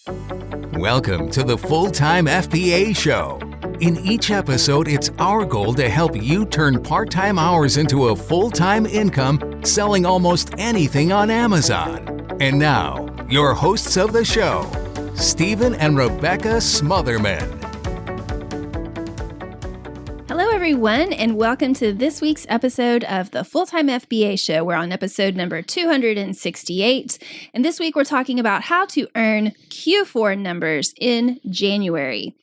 Welcome to the Full-Time FBA Show. In each episode, it's our goal to help you turn part-time hours into a full-time income selling almost anything on Amazon. And now, your hosts of the show, Stephen and Rebecca Smotherman. Hello, everyone, and welcome to this week's episode of the Full-Time FBA Show. We're on episode number 268, and this week we're talking about how to earn Q4 numbers in January.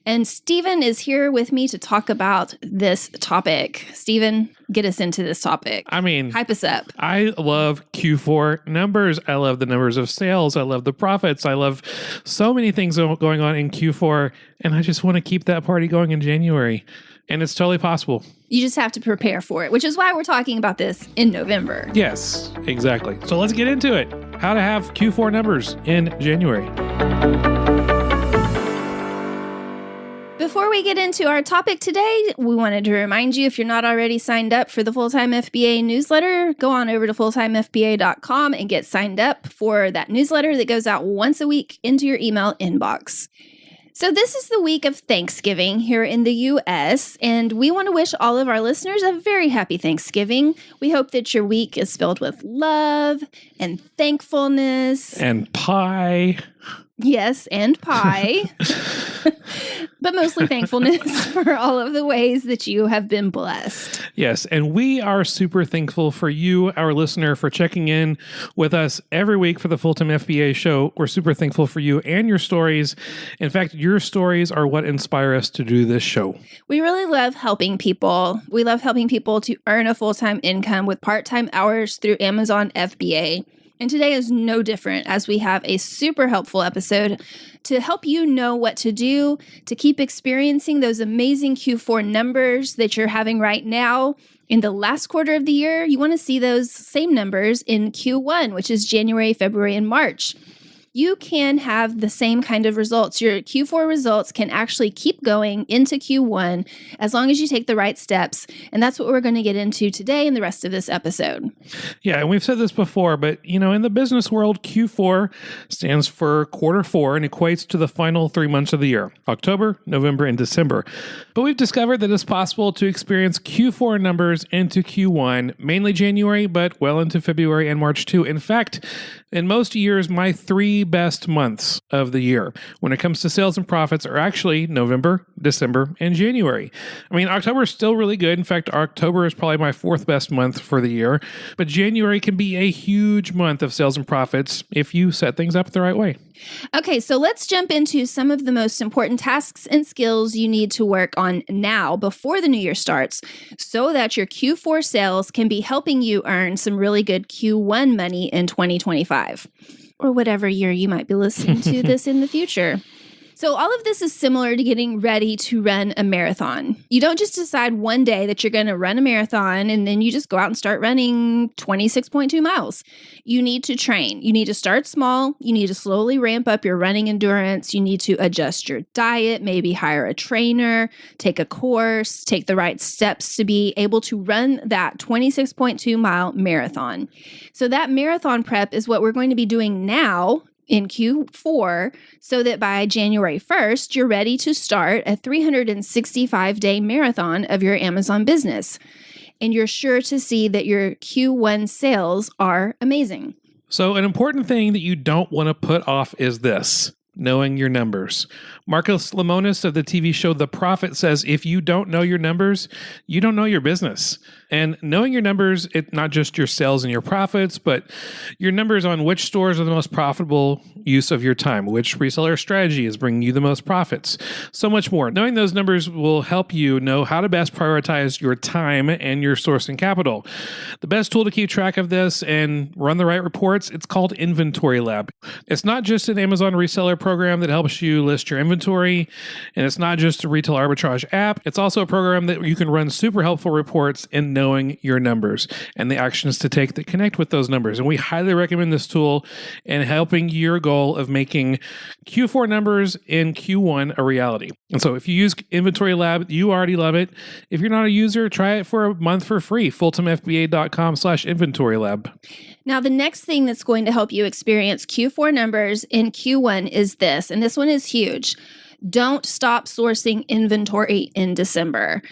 And Stephen is here with me to talk about this topic. Stephen, get us into this topic. Hype us up. I love Q4 numbers. I love the numbers of sales. I love the profits. I love so many things going on in Q4, and I just want to keep that party going in January. And it's totally possible. You just have to prepare for it, which is why we're talking about this in November. Yes, exactly. So let's get into it. How to have Q4 numbers in January. Before we get into our topic today, we wanted to remind you, if you're not already signed up for the Full-Time FBA newsletter, go on over to fulltimefba.com and get signed up for that newsletter that goes out once a week into your email inbox. So this is the week of Thanksgiving here in the U.S., and we want to wish all of our listeners a very happy Thanksgiving. We hope that your week is filled with love and thankfulness. And pie. Yes, and pie. But mostly thankfulness for all of the ways that you have been blessed. Yes, and we are super thankful for you, our listener, for checking in with us every week for the Full-Time FBA Show. We're super thankful for you and your stories. In fact, your stories are what inspire us to do this show. We really love helping people. We love helping people to earn a full-time income with part-time hours through Amazon FBA. And today is no different, as we have a super helpful episode to help you know what to do to keep experiencing those amazing Q4 numbers that you're having right now. In the last quarter of the year, you want to see those same numbers in Q1, which is January, February, and March. You can have the same kind of results. Your Q4 results can actually keep going into Q1 as long as you take the right steps. And that's what we're going to get into today in the rest of this episode. Yeah, and we've said this before, but in the business world, Q4 stands for quarter four and equates to the final 3 months of the year, October, November, and December. But we've discovered that it's possible to experience Q4 numbers into Q1, mainly January, but well into February and March too. In fact, in most years, my 3 best months of the year when it comes to sales and profits are actually November, December, and January. October is still really good. In fact, October is probably my 4th best month for the year. But January can be a huge month of sales and profits if you set things up the right way. Okay, so let's jump into some of the most important tasks and skills you need to work on now before the new year starts so that your Q4 sales can be helping you earn some really good Q1 money in 2025 or whatever year you might be listening to this in the future. So all of this is similar to getting ready to run a marathon. You don't just decide one day that you're going to run a marathon and then you just go out and start running 26.2 miles. You need to train. You need to start small. You need to slowly ramp up your running endurance. You need to adjust your diet, maybe hire a trainer, take a course, take the right steps to be able to run that 26.2 mile marathon. So that marathon prep is what we're going to be doing now in Q4 so that by January 1st, you're ready to start a 365-day marathon of your Amazon business. And you're sure to see that your Q1 sales are amazing. So an important thing that you don't want to put off is this: knowing your numbers. Marcus Lemonis of the TV show The Profit says, if you don't know your numbers, you don't know your business. And knowing your numbers, it's not just your sales and your profits, but your numbers on which stores are the most profitable use of your time, which reseller strategy is bringing you the most profits, so much more. Knowing those numbers will help you know how to best prioritize your time and your sourcing capital. The best tool to keep track of this and run the right reports, it's called Inventory Lab. It's not just an Amazon reseller program that helps you list your inventory, and it's not just a retail arbitrage app. It's also a program that you can run super helpful reports in knowing your numbers and the actions to take that connect with those numbers. And we highly recommend this tool in helping your goal of making Q4 numbers in Q1 a reality. And so if you use Inventory Lab, you already love it. If you're not a user, try it for a month for free, fulltimefba.com/inventory lab. Now, the next thing that's going to help you experience Q4 numbers in Q1 is this, and this one is huge. Don't stop sourcing inventory in December.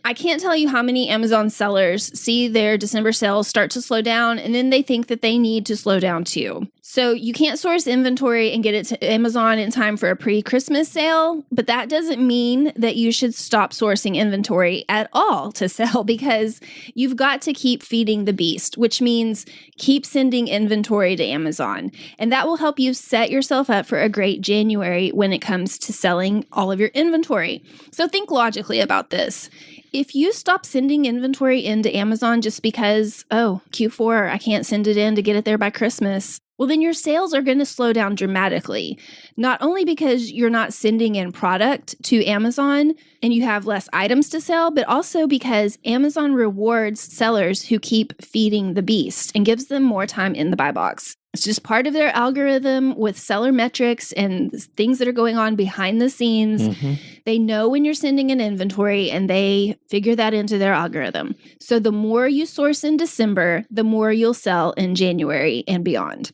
I can't tell you how many Amazon sellers see their December sales start to slow down, and then they think that they need to slow down too. So you can't source inventory and get it to Amazon in time for a pre-Christmas sale, but that doesn't mean that you should stop sourcing inventory at all to sell, because you've got to keep feeding the beast, which means keep sending inventory to Amazon. And that will help you set yourself up for a great January when it comes to selling all of your inventory. So think logically about this. If you stop sending inventory into Amazon just because, Q4, I can't send it in to get it there by Christmas, well, then your sales are going to slow down dramatically. Not only because you're not sending in product to Amazon and you have less items to sell, but also because Amazon rewards sellers who keep feeding the beast and gives them more time in the buy box. It's just part of their algorithm with seller metrics and things that are going on behind the scenes. Mm-hmm. They know when you're sending an inventory and they figure that into their algorithm. So the more you source in December, the more you'll sell in January and beyond.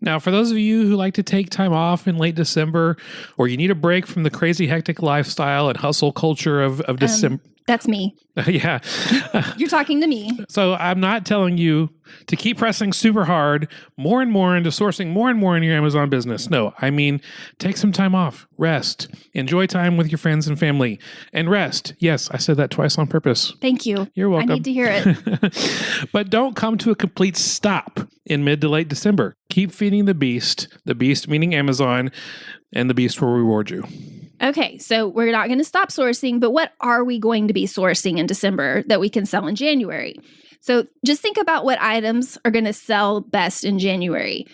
Now, for those of you who like to take time off in late December, or you need a break from the crazy hectic lifestyle and hustle culture of December. That's me. Yeah. You're talking to me. So I'm not telling you to keep pressing super hard, more and more into sourcing more and more in your Amazon business. No, I mean, take some time off, rest, enjoy time with your friends and family, and rest. Yes, I said that twice on purpose. Thank you. You're welcome. I need to hear it. But don't come to a complete stop in mid to late December. Keep feeding the beast meaning Amazon, and the beast will reward you. Okay, so we're not going to stop sourcing, but what are we going to be sourcing in December that we can sell in January? So just think about what items are going to sell best in January.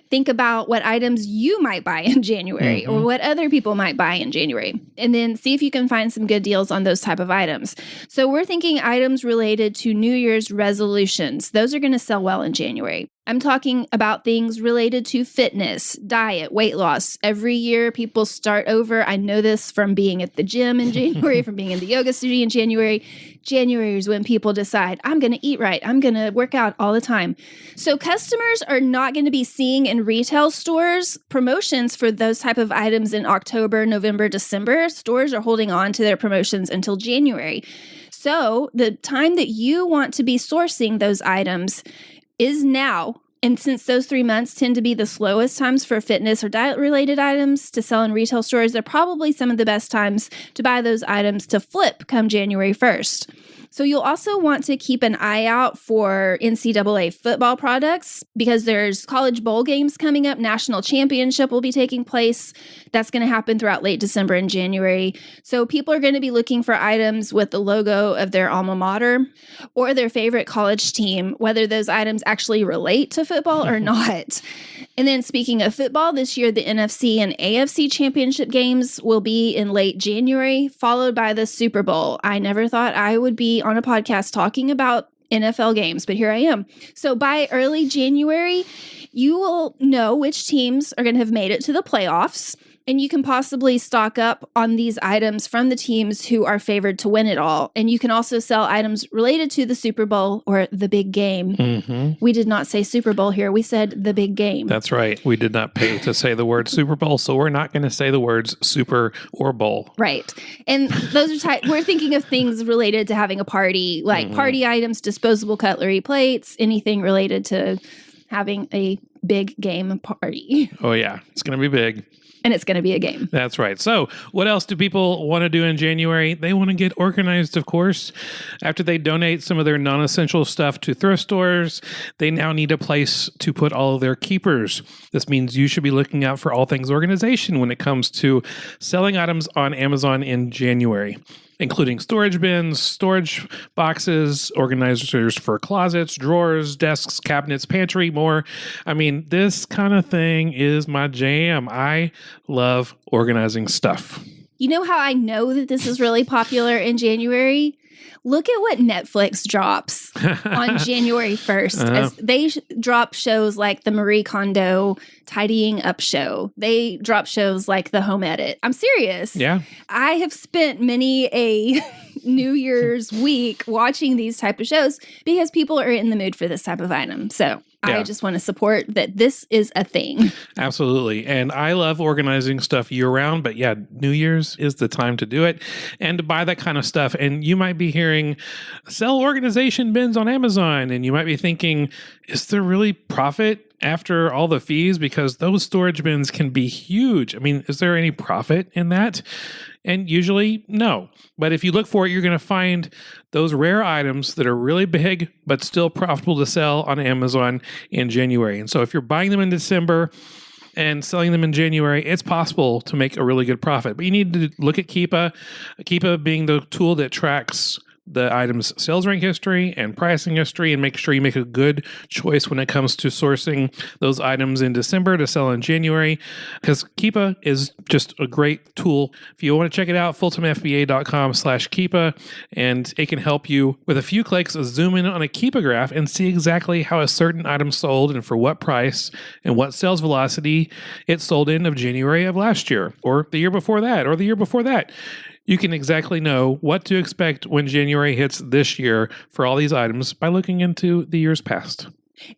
Think about what items you might buy in January or what other people might buy in January, and then see if you can find some good deals on those type of items. So we're thinking items related to New Year's resolutions. Those are going to sell well in January. I'm talking about things related to fitness, diet, weight loss. Every year people start over. I know this from being at the gym in January, from being in the yoga studio in January. January is when people decide, I'm going to eat right. I'm going to work out all the time. So customers are not going to be seeing in retail stores promotions for those type of items in October, November, December. Stores are holding on to their promotions until January. So the time that you want to be sourcing those items is now. And since those 3 months tend to be the slowest times for fitness or diet-related items to sell in retail stores, they're probably some of the best times to buy those items to flip come January 1st. So you'll also want to keep an eye out for NCAA football products because there's college bowl games coming up. National championship will be taking place. That's going to happen throughout late December and January. So people are going to be looking for items with the logo of their alma mater or their favorite college team, whether those items actually relate to football or not. And then speaking of football, this year the NFC and AFC championship games will be in late January, followed by the Super Bowl. I never thought I would be on a podcast talking about NFL games, but here I am. So by early January, you will know which teams are going to have made it to the playoffs, and you can possibly stock up on these items from the teams who are favored to win it all. And you can also sell items related to the Super Bowl or the big game. Mm-hmm. We did not say Super Bowl here. We said the big game. That's right. We did not pay to say the word Super Bowl, so we're not going to say the words super or bowl. Right. And those are we're thinking of things related to having a party, like party items, disposable cutlery, plates, anything related to having a big game party. Oh, yeah. It's going to be big. And it's going to be a game. That's right. So what else do people want to do in January? They want to get organized, of course. After they donate some of their non-essential stuff to thrift stores, they now need a place to put all of their keepers. This means you should be looking out for all things organization when it comes to selling items on Amazon in January, including storage bins, storage boxes, organizers for closets, drawers, desks, cabinets, pantry, more. I mean, this kind of thing is my jam. I love organizing stuff. You know how I know that this is really popular in January? Look at what Netflix drops on January 1st. As they drop shows like the Marie Kondo Tidying Up Show. They drop shows like The Home Edit. I'm serious. Yeah. I have spent many a New Year's week watching these type of shows because people are in the mood for this type of item. So I just want to support that this is a thing. Absolutely. And I love organizing stuff year round, but yeah, New Year's is the time to do it and to buy that kind of stuff. And you might be hearing sell organization bins on Amazon, and you might be thinking, is there really profit after all the fees? Because those storage bins can be huge. I mean, is there any profit in that? And usually, no. But if you look for it, you're going to find those rare items that are really big, but still profitable to sell on Amazon in January. And so if you're buying them in December and selling them in January, it's possible to make a really good profit. But you need to look at Keepa being the tool that tracks the item's sales rank history and pricing history, and make sure you make a good choice when it comes to sourcing those items in December to sell in January, because Keepa is just a great tool. If you want to check it out, fulltimefba.com/Keepa, and it can help you with a few clicks zoom in on a Keepa graph and see exactly how a certain item sold and for what price and what sales velocity it sold in of January of last year, or the year before that, or the year before that. You can exactly know what to expect when January hits this year for all these items by looking into the years past.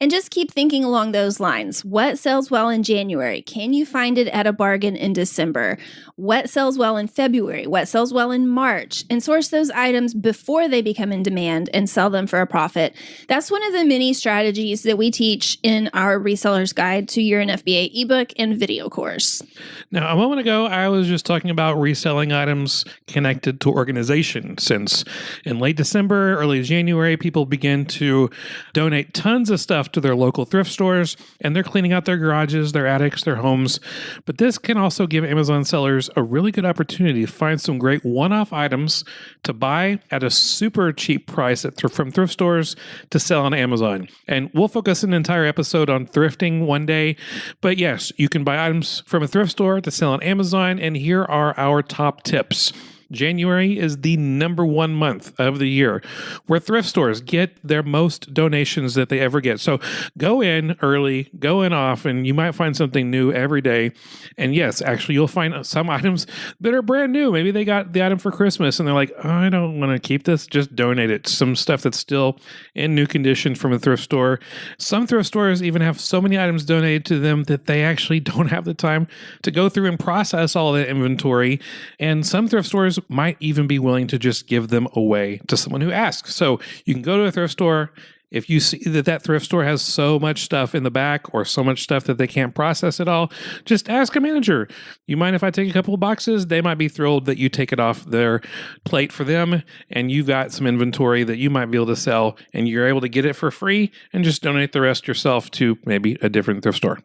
And just keep thinking along those lines. What sells well in January? Can you find it at a bargain in December? What sells well in February? What sells well in March? And source those items before they become in demand and sell them for a profit. That's one of the many strategies that we teach in our Reseller's Guide to Your FBA ebook and video course. Now, a moment ago, I was just talking about reselling items connected to organization, since in late December, early January, people begin to donate tons of stuff to their local thrift stores, and they're cleaning out their garages, their attics, their homes. But this can also give Amazon sellers a really good opportunity to find some great one-off items to buy at a super cheap price from thrift stores to sell on Amazon. And we'll focus an entire episode on thrifting one day. But yes, you can buy items from a thrift store to sell on Amazon, and here are our top tips. January is the number one month of the year where thrift stores get their most donations that they ever get. So go in early, go in often. You might find something new every day. And yes, actually, you'll find some items that are brand new. Maybe they got the item for Christmas and they're like, oh, I don't want to keep this. Just donate it. Some stuff that's still in new condition from a thrift store. Some thrift stores even have so many items donated to them that they actually don't have the time to go through and process all that inventory. And some thrift stores might even be willing to just give them away to someone who asks. So you can go to a thrift store. If you see that thrift store has so much stuff in the back or so much stuff that they can't process it all, just ask a manager, you mind if I take a couple of boxes? They might be thrilled that you take it off their plate for them, and you've got some inventory that you might be able to sell, and you're able to get it for free and just donate the rest yourself to maybe a different thrift store.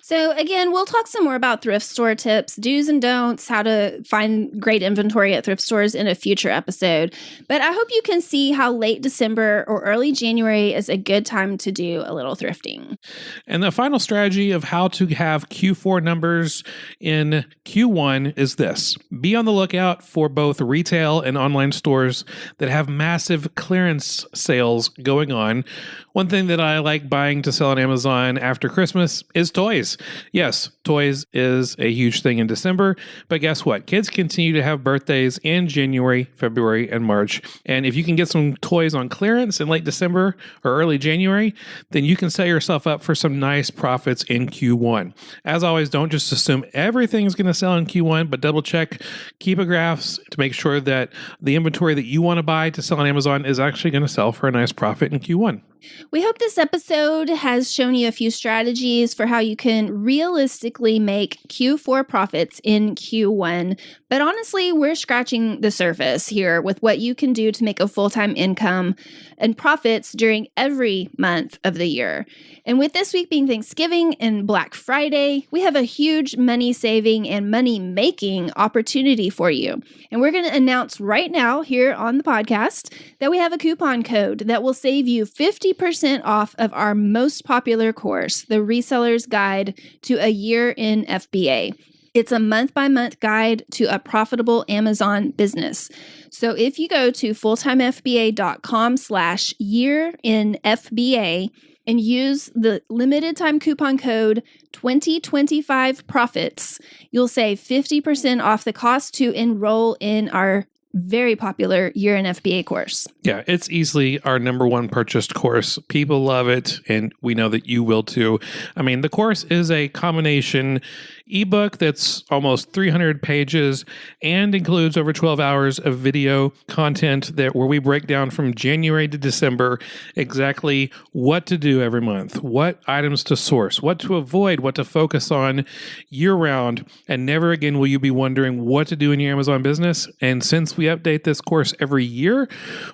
So again, we'll talk some more about thrift store tips, do's and don'ts, how to find great inventory at thrift stores in a future episode. But I hope you can see how late December or early January is a good time to do a little thrifting. And the final strategy of how to have Q4 numbers in Q1 is this. Be on the lookout for both retail and online stores that have massive clearance sales going on. One thing that I like buying to sell on Amazon after Christmas is toys. Yes, toys is a huge thing in December, but guess what? Kids continue to have birthdays in January, February, and March. And if you can get some toys on clearance in late December or early January, then you can set yourself up for some nice profits in Q1. As always, don't just assume everything's going to sell in Q1, but double check Keepa graphs to make sure that the inventory that you want to buy to sell on Amazon is actually going to sell for a nice profit in Q1. We hope this episode has shown you a few strategies for how you can realistically make Q4 profits in Q1. But honestly, we're scratching the surface here with what you can do to make a full-time income and profits during every month of the year. And with this week being Thanksgiving and Black Friday, we have a huge money-saving and money-making opportunity for you. And we're going to announce right now here on the podcast that we have a coupon code that will save you 50% off of our most popular course, the Reseller's Guide to a Year in FBA. It's a month-by-month guide to a profitable Amazon business. So if you go to fulltimefba.com/yearinfba and use the limited time coupon code 2025profits, you'll save 50% off the cost to enroll in our very popular Year in FBA course. Yeah, it's easily our number one purchased course. People love it, and we know that you will too. I mean, the course is a combination ebook that's almost 300 pages and includes over 12 hours of video content where we break down from January to December exactly what to do every month, what items to source, what to avoid, what to focus on year-round, and never again will you be wondering what to do in your Amazon business. And since we update this course every year,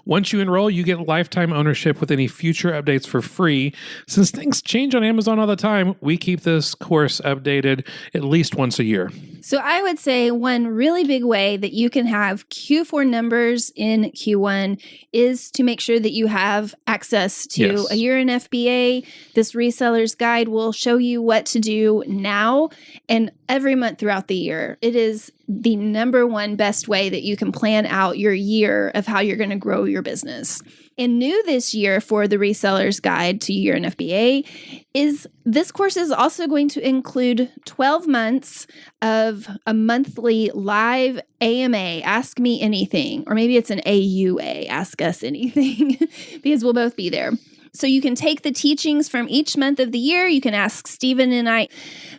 once you enroll, you get lifetime ownership with any future updates for free. Since things change on Amazon all the time, we keep this course updated at least once a year. So I would say one really big way that you can have Q4 numbers in Q1 is to make sure that you have access to a Year in FBA. This reseller's guide will show you what to do now and every month throughout the year. It is the number one best way that you can plan out your year of how you're going to grow your business. And new this year for the Reseller's Guide to Year in FBA is this course is also going to include 12 months of a monthly live AMA, Ask Me Anything, or maybe it's an AUA, Ask Us Anything, because we'll both be there. So you can take the teachings from each month of the year. You can ask Stephen and I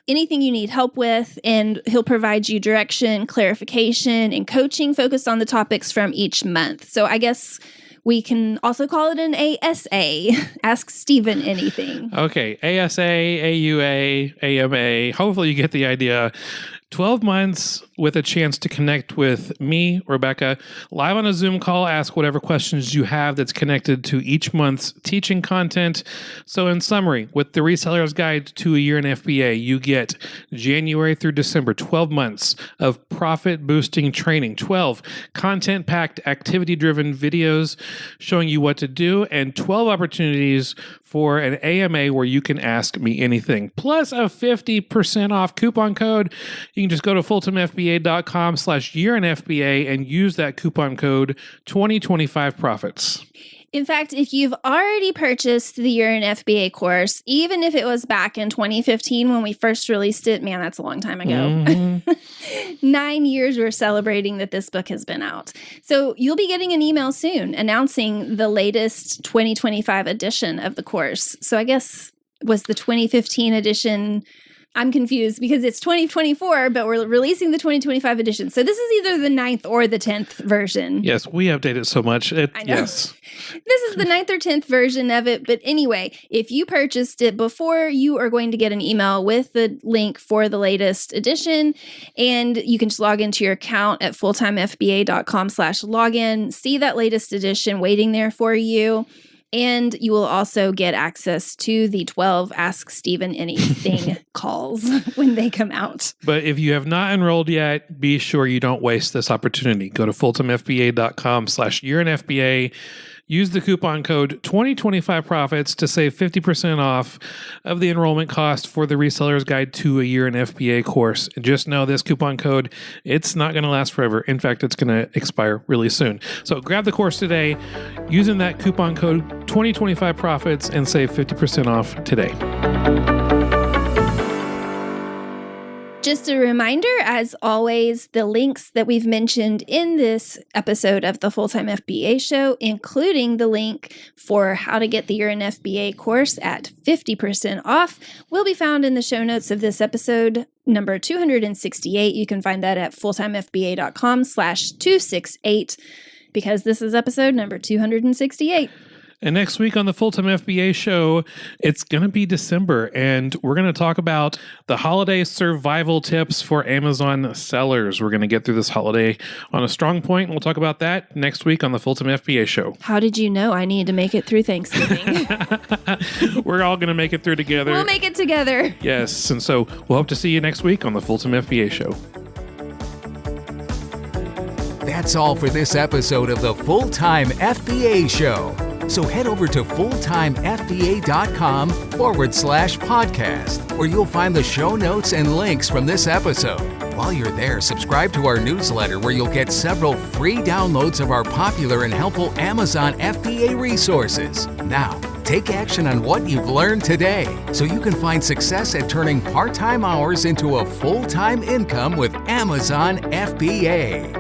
anything you need help with, and he'll provide you direction, clarification, and coaching focused on the topics from each month. So I guess we can also call it an ASA, Ask Stephen Anything. Okay, ASA, AUA, AMA. Hopefully you get the idea. 12 months with a chance to connect with me, Rebecca, live on a Zoom call, ask whatever questions you have that's connected to each month's teaching content. So in summary, with the Reseller's Guide to a Year in FBA, you get January through December, 12 months of profit-boosting training, 12 content-packed, activity-driven videos showing you what to do, and 12 opportunities for an AMA where you can ask me anything, plus a 50% off coupon code. You can just go to fulltimefba.com/yearinfba and use that coupon code 2025profits. In fact, if you've already purchased the Year in FBA course, even if it was back in 2015 when we first released it, man, that's a long time ago. 9 years we're celebrating that this book has been out. So you'll be getting an email soon announcing the latest 2025 edition of the course. So I guess was the 2015 edition... I'm confused because it's 2024, but we're releasing the 2025 edition. So this is either the 9th or the 10th version. Yes, we update it so much. I know. Yes. This is the 9th or 10th version of it. But anyway, if you purchased it before, you are going to get an email with the link for the latest edition. And you can just log into your account at fulltimefba.com/login, see that latest edition waiting there for you. And you will also get access to the 12 Ask Stephen Anything calls when they come out. But if you have not enrolled yet, be sure you don't waste this opportunity. Go to fulltimefba.com/yearinfba. Use the coupon code 2025profits to save 50% off of the enrollment cost for the Reseller's Guide to a Year in FBA course. And just know this coupon code, it's not going to last forever. In fact, it's going to expire really soon. So grab the course today using that coupon code 2025profits and save 50% off today. Just a reminder, as always, the links that we've mentioned in this episode of the Full-Time FBA Show, including the link for how to get the Year in FBA course at 50% off, will be found in the show notes of this episode, number 268. You can find that at fulltimefba.com/268, because this is episode number 268. And next week on the Full-Time FBA Show, it's going to be December, and we're going to talk about the holiday survival tips for Amazon sellers. We're going to get through this holiday on a strong point, and we'll talk about that next week on the Full-Time FBA Show. How did you know I need to make it through Thanksgiving? We're all going to make it through together. We'll make it together. Yes, and so we'll hope to see you next week on the Full-Time FBA Show. That's all for this episode of the Full-Time FBA Show. So head over to fulltimefba.com/podcast, where you'll find the show notes and links from this episode. While you're there, subscribe to our newsletter, where you'll get several free downloads of our popular and helpful Amazon FBA resources. Now, take action on what you've learned today, so you can find success at turning part-time hours into a full-time income with Amazon FBA.